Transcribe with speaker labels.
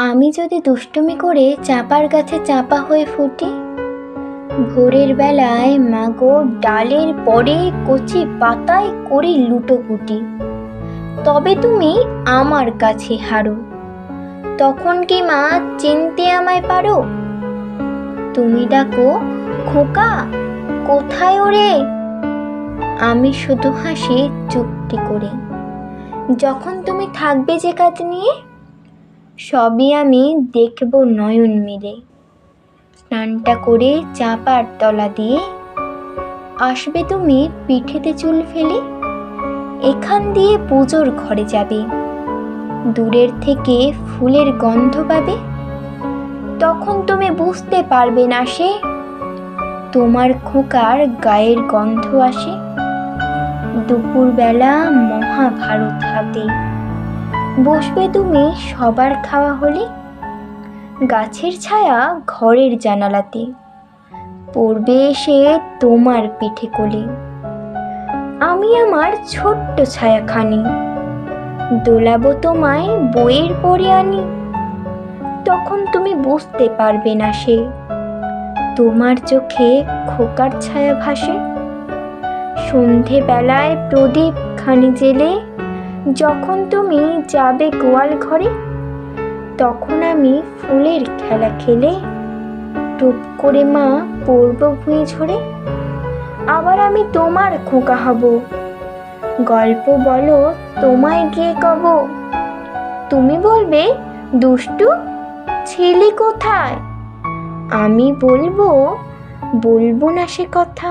Speaker 1: আমি যদি দুষ্টুমি করে চাপার গাছে চাপা হয়ে ফুটি, ভোরের বেলায় মাগো ডালের পরে কচি পাতায় করি লুটোপুটি, তবে তুমি আমার কাছে হারো। তখন কি মা চিনতে আমায় পারো? তুমি ডাকো, খোকা কোথায় ওরে? আমি শুধু হাসি চুপটি করে। যখন তুমি থাকবে যে কাজ নিয়ে, সবই আমি দেখব নয়ন মিলে। স্নানটা করে চাপার তলা দিয়ে আসবে তুমি পিঠেতে চুল ফেলে। এখান দিয়ে পুজোর ঘরে যাবে, দূরের থেকে ফুলের গন্ধ পাবে। তখন তুমি বুঝতে পারবে না সে তোমার খোকার গায়ের গন্ধ আসে। দুপুরবেলা মহাভারত হাতে বসবে তুমি সবার খাওয়া হলে। গাছের ছায়া ঘরের জানালাতে পড়বে এসে তোমার পিঠে কোলে। আমি আমার ছোট্ট ছায়াখানি দোলাবো তোমায় বইয়ের পরে আনি। তখন তুমি বুঝতে পারবে না সে তোমার চোখে খোকার ছায়া ভাসে। সন্ধেবেলায় প্রদীপ খানি জেলে যখন তুমি যাবে গোয়াল ঘরে, তখন আমি ফুলের খেলা খেলে টুপ করে মা পড়ব ভুঁয়ে ঝরে। আবার আমি তোমার খোকা হব, গল্প বলো তোমায় গিয়ে কব। তুমি বলবে, দুষ্টু ছেলে কোথায়? আমি বলবো না সে কথা।